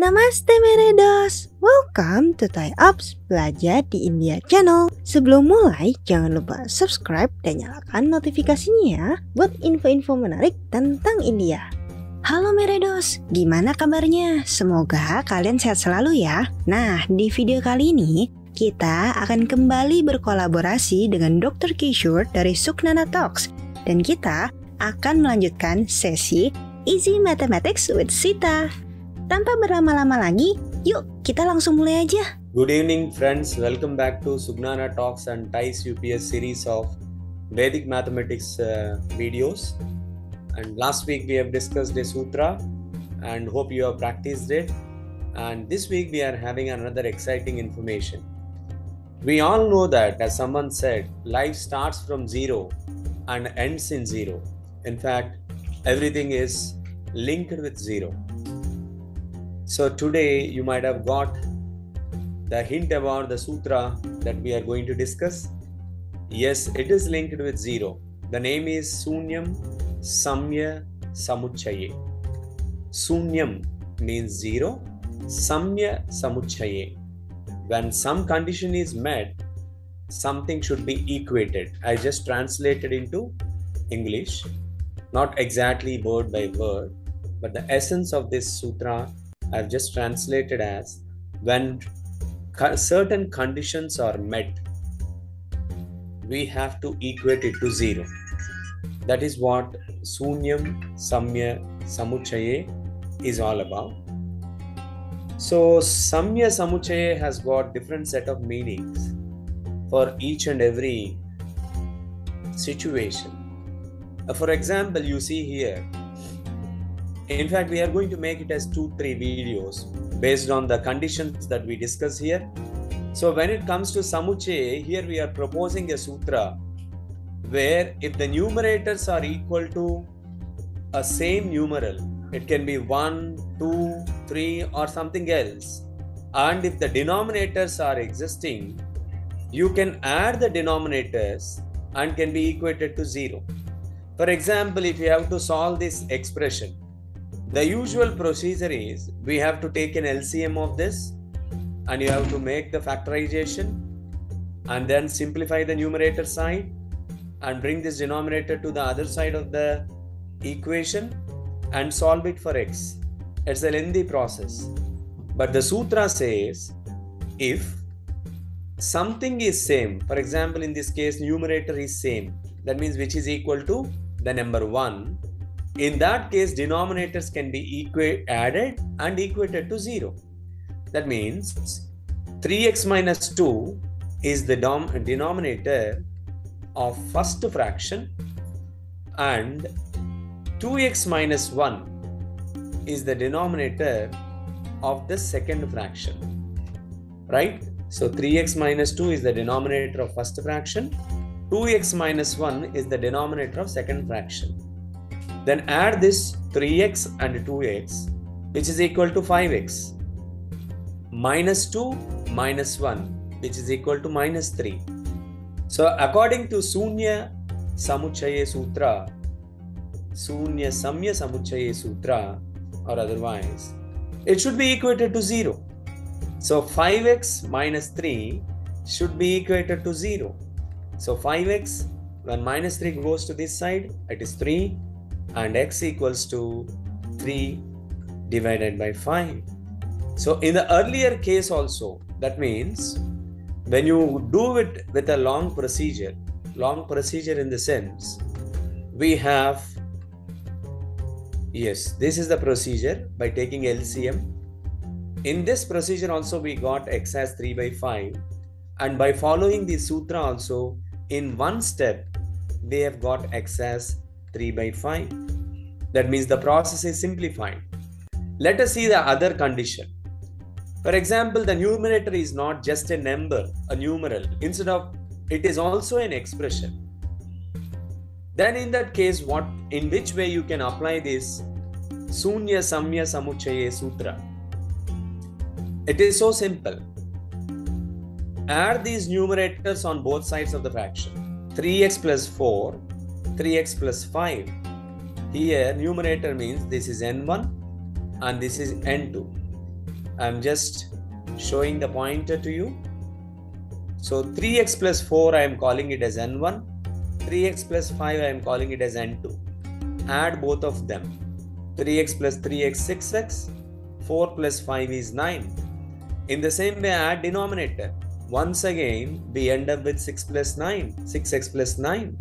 Namaste Meredos, welcome to Thai Ups Belajar di India channel. Sebelum mulai, jangan lupa subscribe dan nyalakan notifikasinya ya, buat info-info menarik tentang India. Halo Meredos, gimana kabarnya? Semoga kalian sehat selalu ya. Nah, di video kali ini, kita akan kembali berkolaborasi dengan Dr. Kishore dari Sugnana Talks. Dan kita akan melanjutkan sesi Easy Mathematics with Sita. Tanpa berlama-lama lagi, yuk kita langsung mulai aja. Good evening friends, welcome back to Sugnana Talks and Thai's UPS series of Vedic Mathematics videos. And last week we have discussed a sutra and hope you have practiced it. And this week we are having another exciting information. We all know that, as someone said, life starts from zero and ends in zero. In fact, everything is linked with zero. So today you might have got the hint about the sutra that we are going to discuss. Yes, it is linked with zero. The name is Sunyam SamyaSammuccaye. Sunyam means zero. SamyaSammuccaye. When some condition is met, something should be equated. I just translated into English, not exactly word by word, but the essence of this sutra I've just translated as when certain conditions are met, we have to equate it to zero. That is what Sunyam SamyaSammuccaye is all about. So SamyaSammuccaye has got different set of meanings for each and every situation. For example, you see here, in fact, we are going to make it as 2-3 videos based on the conditions that we discuss here. So when it comes to Sammuccaye, here we are proposing a sutra where if the numerators are equal to a same numeral, it can be 1, 2, 3 or something else. And if the denominators are existing, you can add the denominators and can be equated to zero. For example, if you have to solve this expression, the usual procedure is we have to take an LCM of this and you have to make the factorization and then simplify the numerator side and bring this denominator to the other side of the equation and solve it for x. It's a lengthy process. But the sutra says if something is same, for example in this case numerator is same, that means which is equal to the number 1. In that case, denominators can be added and equated to 0. That means 3x minus 2 is the denominator of first fraction and 2x minus 1 is the denominator of the second fraction. Right? So 3x minus 2 is the denominator of first fraction. 2x minus 1 is the denominator of second fraction. Then add this 3x and 2x, which is equal to 5x, minus 2 minus 1, which is equal to minus 3. So according to Sunya SamyaSammuccaye Sutra, or otherwise, it should be equated to 0. So 5x minus 3 should be equated to 0. So 5x, when minus 3 goes to this side, it is 3. And x equals to 3 divided by 5. So in the earlier case also, that means when you do it with a long procedure in the sense, we have, yes, this is the procedure by taking LCM. In this procedure also we got x as 3 by 5. And by following the sutra also, in one step, they have got x as 3 by 5. That means the process is simplified. Let us see the other condition. For example, the numerator is not just a number, a numeral. Instead of, it is also an expression. Then in that case, in which way you can apply this Sunya SamyaSammuccaye Sutra? It is so simple. Add these numerators on both sides of the fraction. 3x plus 4, 3x plus 5. Here numerator means this is n1 and this is n2. I'm just showing the pointer to you. So 3x plus 4 I am calling it as n1. 3x plus 5 I am calling it as n2. Add both of them. 3x plus 3x 6x. 4 plus 5 is 9. In the same way, add denominator. Once again, we end up with 6 plus 9. 6x plus 9.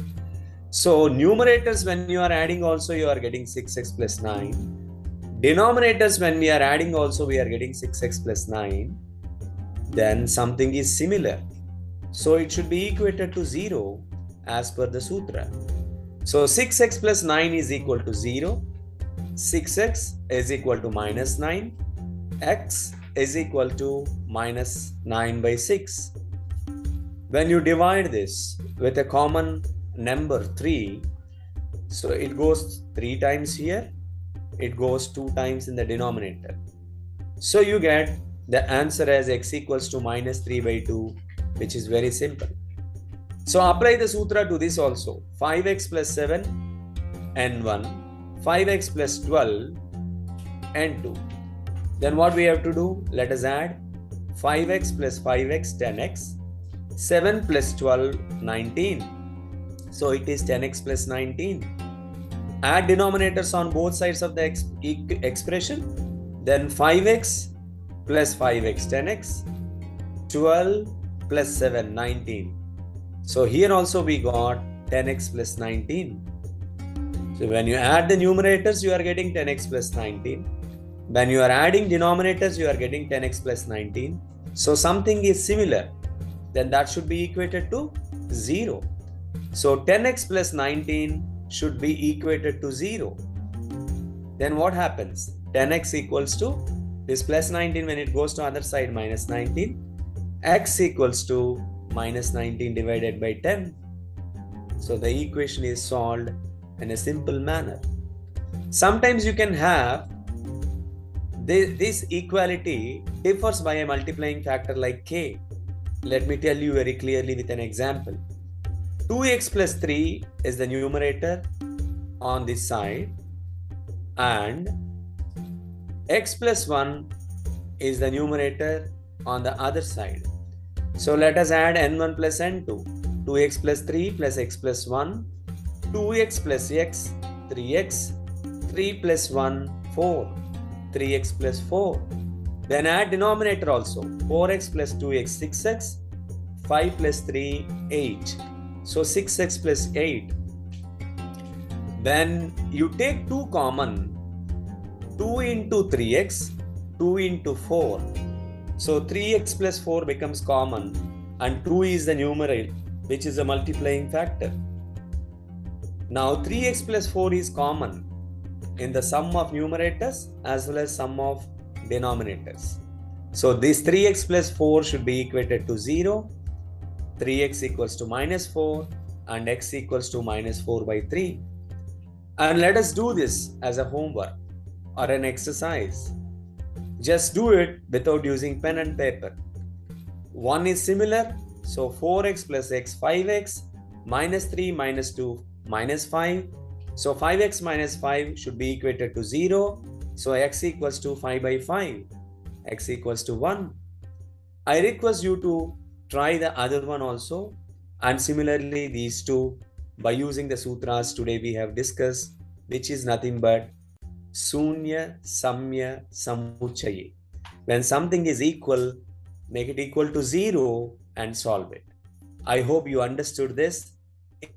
So numerators, when you are adding also, you are getting 6x plus 9. Denominators, when we are adding also, we are getting 6x plus 9. Then something is similar. So it should be equated to 0 as per the sutra. So 6x plus 9 is equal to 0. 6x is equal to minus 9. X is equal to minus 9 by 6. When you divide this with a common number 3, so it goes 3 times here, it goes 2 times in the denominator. So you get the answer as x equals to minus 3 by 2, which is very simple. So apply the sutra to this also. 5x plus 7, n1, 5x plus 12, n2. Then what we have to do? Let us add 5x plus 5x, 10x, 7 plus 12, 19. So it is 10x plus 19. Add denominators on both sides of the expression. Then 5x plus 5x, 10x, 12 plus 7, 19. So here also we got 10x plus 19. So when you add the numerators, you are getting 10x plus 19. When you are adding denominators, you are getting 10x plus 19. So something is similar. Then that should be equated to 0. So 10x plus 19 should be equated to 0. Then what happens? 10x equals to this plus 19 when it goes to other side minus 19. X equals to minus 19 divided by 10. So the equation is solved in a simple manner. Sometimes you can have this equality differs by a multiplying factor like k. Let me tell you very clearly with an example. 2x plus 3 is the numerator on this side and x plus 1 is the numerator on the other side. So let us add n1 plus n2. 2x plus 3 plus x plus 1. 2x plus x, 3x. 3 plus 1, 4. 3x plus 4. Then add denominator also. 4x plus 2x, 6x. 5 plus 3, 8. So 6x plus 8. Then you take 2 common. 2 into 3x, 2 into 4. So 3x plus 4 becomes common and 2 is the numerator, which is a multiplying factor. Now 3x plus 4 is common in the sum of numerators as well as sum of denominators. So this 3x plus 4 should be equated to 0. 3x equals to minus 4 and x equals to minus 4 by 3. And let us do this as a homework or an exercise. Just do it without using pen and paper. One is similar. So 4x plus x, 5x, minus 3, minus 2, minus 5. So 5x minus 5 should be equated to 0. So x equals to 5 by 5. X equals to 1. I request you to try the other one also. And similarly these two by using the sutras today we have discussed, which is nothing but Sunyam SamyaSammuccaye. When something is equal, make it equal to 0 and solve it. I hope you understood this.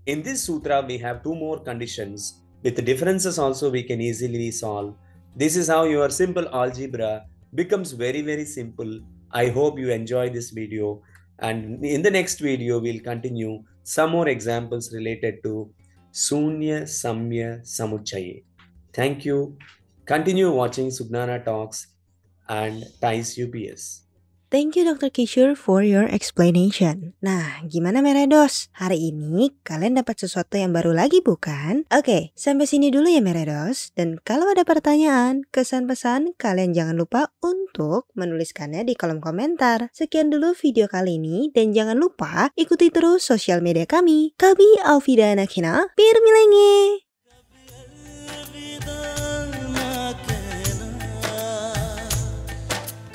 In this sutra, we have 2 more conditions. With the differences also we can easily solve. This is how your simple algebra becomes very, very simple. I hope you enjoy this video. And in the next video, we'll continue some more examples related to Sunyam SamyaSammuccaye. Thank you. Continue watching Sugnana Talks and TIES UPS. Thank you Dr. Kishore for your explanation. Nah, gimana Meredos? Hari ini kalian dapat sesuatu yang baru lagi bukan? Oke, sampai sini dulu ya Meredos. Dan kalau ada pertanyaan, kesan-pesan, kalian jangan lupa untuk menuliskannya di kolom komentar. Sekian dulu video kali ini dan jangan lupa ikuti terus sosial media kami. Kabhi, Alvida, Nakina, Pirmilenge.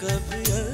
कभी